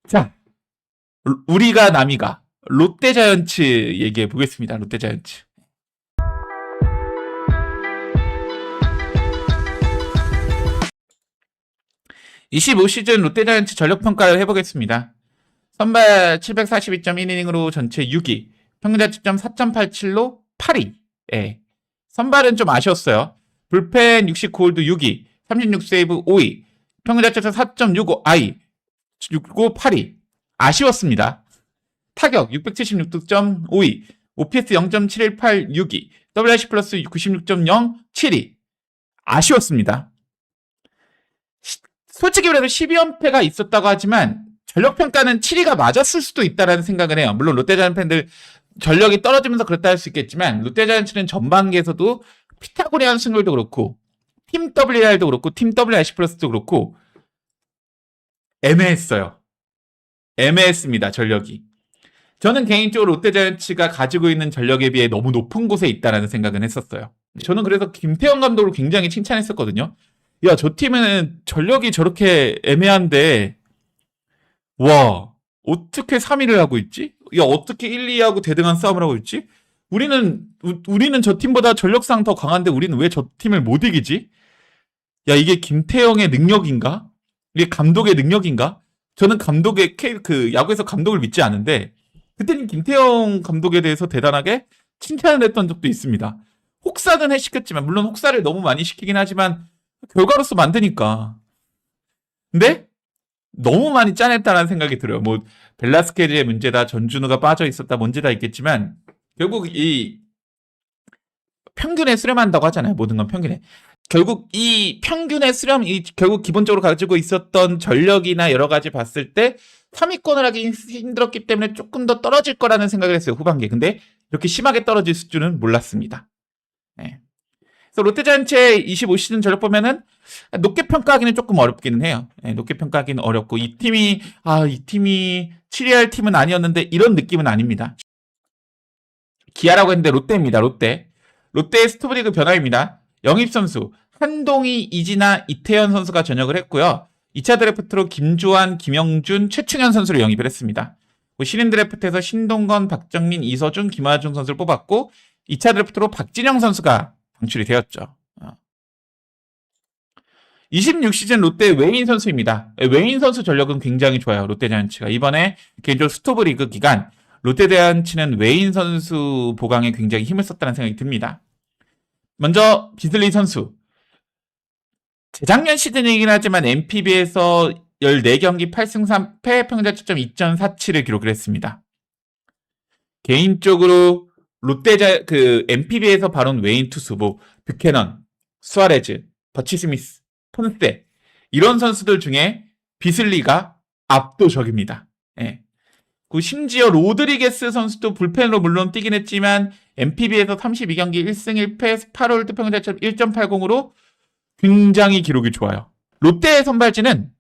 자, 우리가 남이가 롯데자이언츠 얘기해 보겠습니다. 롯데자이언츠. (25시즌) 롯데자이언츠 전력평가를 해보겠습니다. 선발 742.1이닝으로 전체 6위, 평균자책점 4.87로 8위. 예. 선발은 좀 아쉬웠어요. 불펜 69홀드 6위, 36세이브 5위, 평균자책점 4.65 아이, 6고 8위. 아쉬웠습니다. 타격 676득점 5위, OPS 0.718 6위, WRC 플러스 96.0 7위. 아쉬웠습니다. 솔직히 말해서 12연패가 있었다고 하지만 전력평가는 7위가 맞았을 수도 있다는 생각을 해요. 물론 롯데자이언츠 팬들 전력이 떨어지면서 그렇다 할 수 있겠지만 롯데자이언츠는 전반기에서도 피타고리안 승률도 그렇고 팀 WR도 그렇고 팀 WRC 플러스도 그렇고 애매했어요. 애매했습니다. 전력이. 저는 개인적으로 롯데자이언츠가 가지고 있는 전력에 비해 너무 높은 곳에 있다는 생각은 했었어요. 저는 그래서 김태형 감독을 굉장히 칭찬했었거든요. 야, 저 팀은 전력이 저렇게 애매한데 와, 어떻게 3위를 하고 있지? 야, 어떻게 1, 2하고 대등한 싸움을 하고 있지? 우리는 저 팀보다 전력상 더 강한데 우리는 왜 저 팀을 못 이기지? 야, 이게 김태형의 능력인가? 이게 감독의 능력인가? 저는 야구에서 감독을 믿지 않은데, 그때는 김태형 감독에 대해서 대단하게 칭찬을 했던 적도 있습니다. 혹사는 해시켰지만, 물론 혹사를 너무 많이 시키긴 하지만, 결과로서 만드니까. 근데, 너무 많이 짜냈다는 생각이 들어요. 뭐, 벨라스케즈의 문제다, 전준우가 빠져 있었다, 문제다 있겠지만, 결국 이 평균에 수렴한다고 하잖아요. 모든 건 평균에. 결국 이 평균의 수렴, 결국 기본적으로 가지고 있었던 전력이나 여러 가지 봤을 때 3위권을 하기 힘들었기 때문에 조금 더 떨어질 거라는 생각을 했어요. 후반기에. 근데 이렇게 심하게 떨어질 줄은 몰랐습니다. 네. 그래서 롯데자이언츠의 25시즌 전력 보면은 높게 평가하기는 조금 어렵기는 해요. 네, 높게 평가하기는 어렵고 이 팀이 7위 할 팀은 아니었는데 이런 느낌은 아닙니다. 기아라고 했는데 롯데입니다. 롯데의 스토브리그 변화입니다. 영입선수 한동희, 이진아, 이태현 선수가 전역을 했고요. 2차 드래프트로 김주환, 김영준, 최충현 선수를 영입을 했습니다. 신인 드래프트에서 신동건, 박정민, 이서준, 김하중 선수를 뽑았고 2차 드래프트로 박진영 선수가 방출이 되었죠. 26시즌 롯데 외인 선수입니다. 외인 선수 전력은 굉장히 좋아요. 롯데자이언츠가. 이번에 개인적으로 스토브리그 기간 롯데자이언츠는 외인 선수 보강에 굉장히 힘을 썼다는 생각이 듭니다. 먼저 비슬리 선수. 재작년 시즌이긴 하지만 NPB에서 14경기 8승 3패 평균자책점 2.47을 기록을 했습니다. 개인적으로 NPB에서 바로 외인 투수 뷰캐넌, 수아레즈, 버치 스미스, 폰세 이런 선수들 중에 비슬리가 압도적입니다. 예. 심지어 로드리게스 선수도 불펜으로 물론 뛰긴 했지만 NPB에서 32경기 1승 1패 8홀드 평균자책점 1.80으로 굉장히 기록이 좋아요. 롯데의 선발진은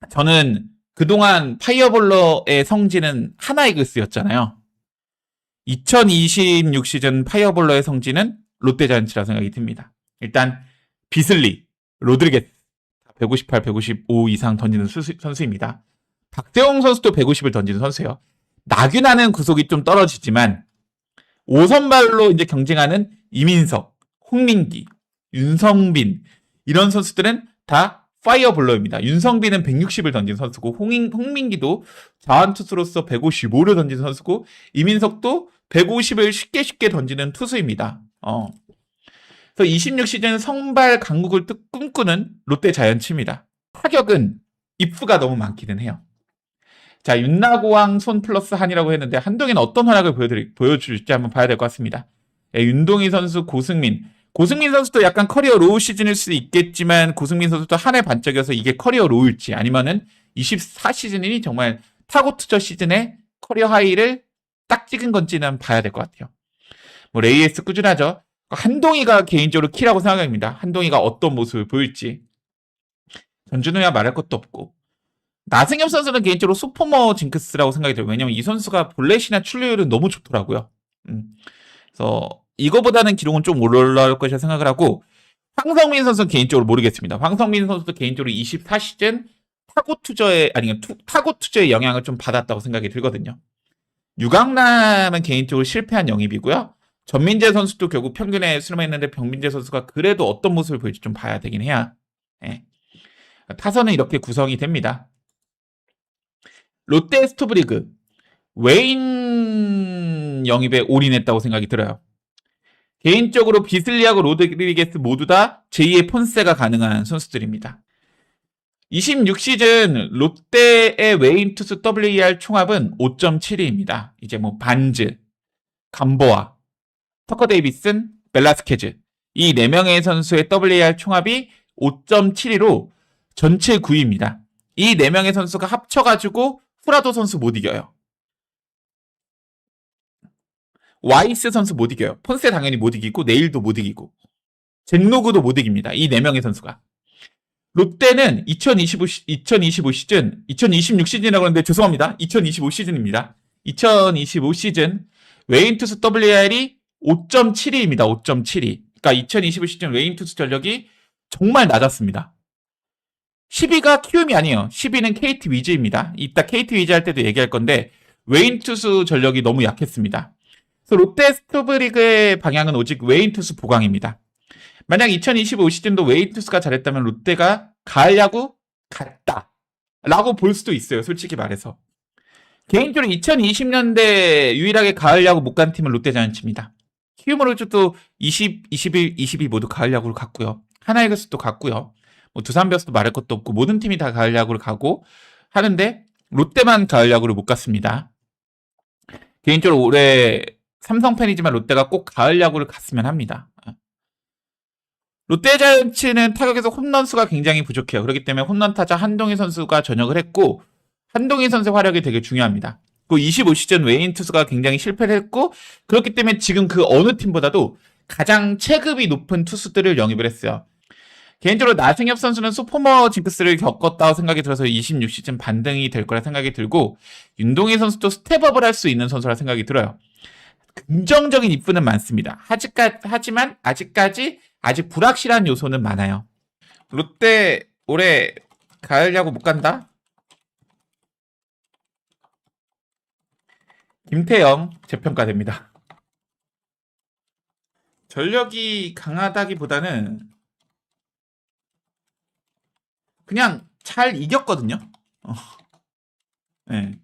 저는 그동안 파이어볼러의 성지는 하나이글스였잖아요. 2026 시즌 파이어볼러의 성지는 롯데자이언츠라 생각이 듭니다. 일단 비슬리, 로드리게스 158, 155 이상 던지는 선수입니다. 박재홍 선수도 150을 던지는 선수예요. 나균아는 구속이 좀 떨어지지만 5선발로 이제 경쟁하는 이민석, 홍민기, 윤성빈 이런 선수들은 다 파이어볼러입니다. 윤성빈은 160을 던진 선수고 홍민기도 자완투수로서 155를 던진 선수고 이민석도 150을 쉽게 던지는 투수입니다. 그래서 26시즌 선발 강국을 꿈꾸는 롯데자이언츠입니다. 타격은 if가 너무 많기는 해요. 자, 윤나고왕 손 플러스 한이라고 했는데 한동희는 어떤 활약을 보여줄지 한번 봐야 될 것 같습니다. 윤동희 선수, 고승민 선수도 약간 커리어 로우 시즌일 수 있겠지만 고승민 선수도 한 해 반짝여서 이게 커리어 로우일지 아니면은 24시즌이 정말 타고 투저 시즌에 커리어 하이를 딱 찍은 건지는 봐야 될 것 같아요. 레이에스 꾸준하죠. 한동희가 개인적으로 키라고 생각합니다. 한동희가 어떤 모습을 보일지. 전준우야 말할 것도 없고. 나승엽 선수는 개인적으로 소포머 징크스라고 생각이 들어요. 왜냐면 이 선수가 볼넷이나 출루율은 너무 좋더라고요. 그래서 이거보다는 기록은 좀 올라올 것이라 생각을 하고 황성민 선수는 개인적으로 모르겠습니다. 황성민 선수도 개인적으로 24시즌 타고 투저의 영향을 좀 받았다고 생각이 들거든요. 유강남은 개인적으로 실패한 영입이고요. 전민재 선수도 결국 평균에 수렴했는데 병민재 선수가 그래도 어떤 모습을 보일지 좀 봐야 되긴 해야. 예. 타선은 이렇게 구성이 됩니다. 롯데 스토브리그 웨인 영입에 올인했다고 생각이 들어요. 개인적으로 비슬리하고 로드리게스 모두 다 제2의 폰세가 가능한 선수들입니다. 26시즌 롯데의 웨인 투수 WAR 총합은 5.72입니다. 이제 뭐 반즈, 감보아, 터커 데이비슨, 벨라스케즈 이 4명의 선수의 WAR 총합이 5.72로 전체 9위입니다. 이 4명의 선수가 합쳐가지고 후라도 선수 못 이겨요. 와이스 선수 못 이겨요. 폰세 당연히 못 이기고 네일도 못 이기고 잭로그도 못 이깁니다. 이 4명의 선수가. 롯데는 2025 시즌, 2026 시즌이라고 하는데 죄송합니다. 2025 시즌입니다. 2025 시즌 웨인 투수 WR이 5.72입니다. 5.72. 그러니까 2025 시즌 웨인 투수 전력이 정말 낮았습니다. 10위가 키움이 아니에요. 10위는 KT 위즈입니다. 이따 KT 위즈 할 때도 얘기할 건데 웨인 투수 전력이 너무 약했습니다. 그래서 롯데 스토브리그의 방향은 오직 웨인 투수 보강입니다. 만약 2025 시즌도 웨인 투수가 잘했다면 롯데가 가을 야구 갔다 라고 볼 수도 있어요. 솔직히 말해서. 개인적으로 2020년대 유일하게 가을 야구 못 간 팀은 롯데 자이언츠입니다. 키움으로도 20, 21, 22 모두 가을 야구를 갔고요. 하나이글스도 갔고요. 뭐 두산 베어스도 말할 것도 없고 모든 팀이 다 가을 야구를 가고 하는데 롯데만 가을 야구를 못 갔습니다. 개인적으로 올해 삼성 팬이지만 롯데가 꼭 가을 야구를 갔으면 합니다. 롯데 자이언츠는 타격에서 홈런 수가 굉장히 부족해요. 그렇기 때문에 홈런 타자 한동희 선수가 전역을 했고 한동희 선수의 활약이 되게 중요합니다. 그 25시즌 웨인 투수가 굉장히 실패를 했고 그렇기 때문에 지금 그 어느 팀보다도 가장 체급이 높은 투수들을 영입을 했어요. 개인적으로 나승엽 선수는 소포머 징크스를 겪었다고 생각이 들어서 26시즌 반등이 될 거라 생각이 들고 윤동희 선수도 스텝업을 할 수 있는 선수라 생각이 들어요. 긍정적인 입구는 많습니다. 하지만 아직까지 아직 불확실한 요소는 많아요. 롯데 올해 가을 야구 못 간다? 김태형 재평가됩니다. 전력이 강하다기보다는 그냥 잘 이겼거든요. 네.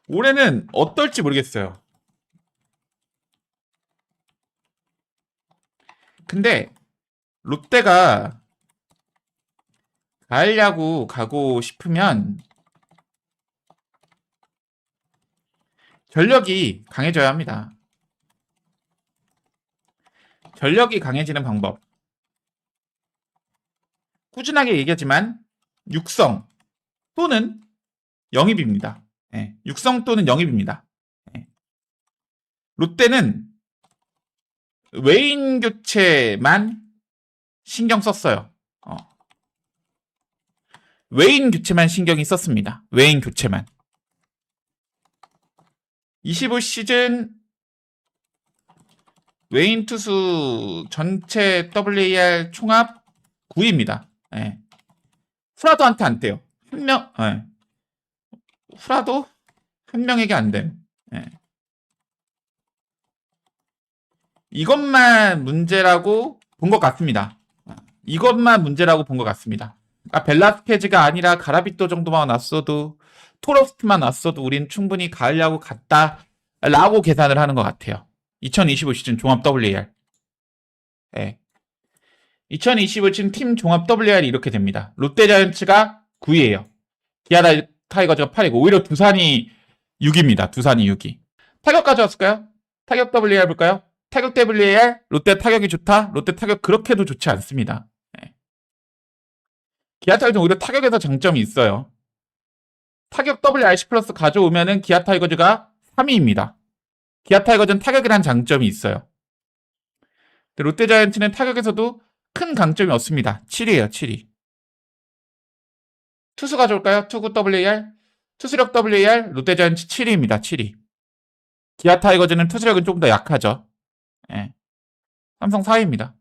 올해는 어떨지 모르겠어요. 근데 롯데가 가을 야구 가고 싶으면 전력이 강해져야 합니다. 전력이 강해지는 방법. 꾸준하게 얘기하지만 육성 또는 영입입니다. 네, 육성 또는 영입입니다. 네. 롯데는 웨인 교체만 신경 썼어요. 웨인 교체만 신경이 썼습니다. 웨인 교체만. 25 시즌 웨인 투수 전체 WAR 총합 9위입니다. 네. 후라도한테 안 떼요. 한 명, 네. 후라도 한 명에게 안 됨. 네. 이것만 문제라고 본 것 같습니다. 이것만 문제라고 본 것 같습니다. 그러니까 벨라스케즈가 아니라 가라비토 정도만 왔어도 토로스트만 왔어도 우린 충분히 가을 야구 갔다라고 계산을 하는 것 같아요. 2025 시즌 종합 WAR. 네. 2025 시즌 팀 종합 WAR이 이렇게 됩니다. 롯데 자이언츠가 9위예요. 기아 타이거즈가 8위고 오히려 두산이 6위입니다. 두산이 6위. 타격 가져왔을까요? 타격 WAR 볼까요? 타격 WAR 롯데 타격이 좋다. 롯데 타격 그렇게도 좋지 않습니다. 네. 기아 타이거즈는 오히려 타격에서 장점이 있어요. 타격 WRC 플러스 가져오면은 기아 타이거즈가 3위입니다. 기아 타이거즈는 타격이란 장점이 있어요. 롯데 자이언츠는 타격에서도 큰 강점이 없습니다. 7위예요, 7위. 투수 가져올까요? 투구 WAR? 투수력 WAR 롯데 자이언츠 7위입니다. 7위. 기아 타이거즈는 투수력은 조금 더 약하죠. 예. 삼성 4위입니다.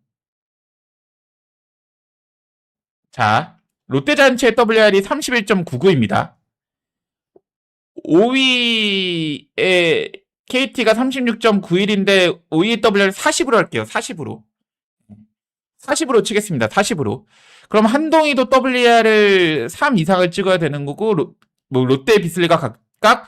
자, 롯데자이언츠의 WR이 31.99입니다. 5위의 KT가 36.91인데 5위 WR 40으로 할게요. 40으로. 40으로 치겠습니다. 40으로. 그럼 한동희도 WR을 3 이상을 찍어야 되는 거고 롯데 비슬리가 각각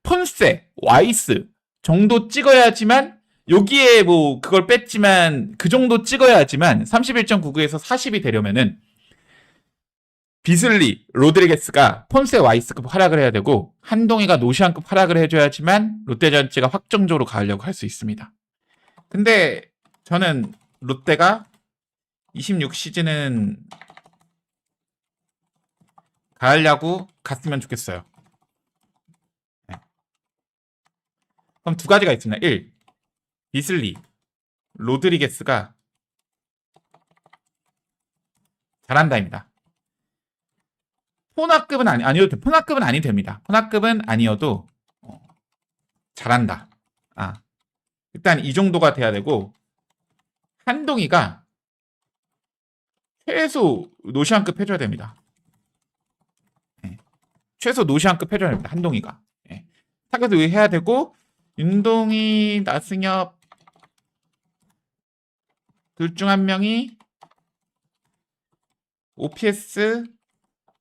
폰세, 와이스 정도 찍어야지만 여기에 뭐 그걸 뺐지만 그 정도 찍어야지만 31.99에서 40이 되려면은 비슬리, 로드리게스가 폰세 와이스급 하락을 해야 되고 한동희가 노시안급 하락을 해줘야지만 롯데자이언츠가 확정적으로 가려고 할 수 있습니다. 근데 저는 롯데가 26시즌은 가을야구 갔으면 좋겠어요. 네. 그럼 두 가지가 있습니다. 1. 비슬리, 로드리게스가 잘한다입니다. 포나급은 아니어도 포나급은 아니 됩니다. 포나급은 아니어도 잘한다. 일단 이 정도가 돼야 되고 한동희가 최소 노시안급 해줘야 됩니다. 최소 노시안급 해줘야 됩니다. 한동희가. 타겟을 해야 되고 윤동희, 나승엽 둘 중 한 명이 OPS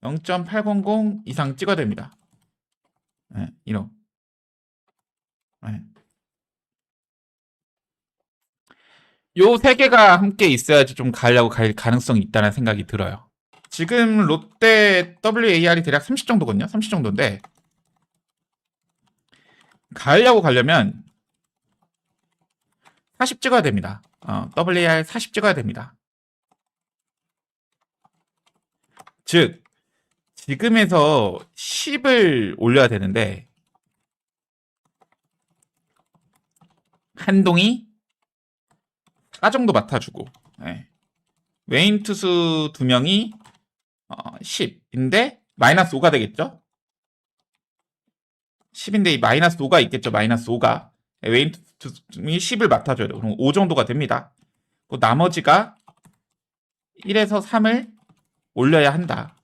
0.800 이상 찍어야 됩니다. 이런. 요 세 개가 함께 있어야지 좀 가려고 갈 가능성이 있다는 생각이 들어요. 지금 롯데 WAR이 대략 30 정도거든요. 30 정도인데 가려고 가려면 40 찍어야 됩니다. WAR 40 찍어야 됩니다. 즉 지금에서 10을 올려야 되는데 한동희 4 정도 맡아주고 외인 투수 2명이 10인데 마이너스 5가 되겠죠? 10인데 이 마이너스 5가 있겠죠? 마이너스 5가 외인 투수이 10을 맡아줘야 돼요. 그럼 5 정도가 됩니다. 나머지가 1에서 3을 올려야 한다.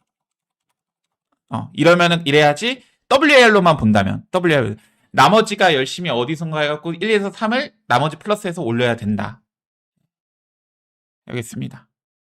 이러면은 이래야지 WAR로만 본다면 WAR 나머지가 열심히 어디선가 해갖고 1에서 3을 나머지 플러스해서 올려야 된다. 알겠습니다.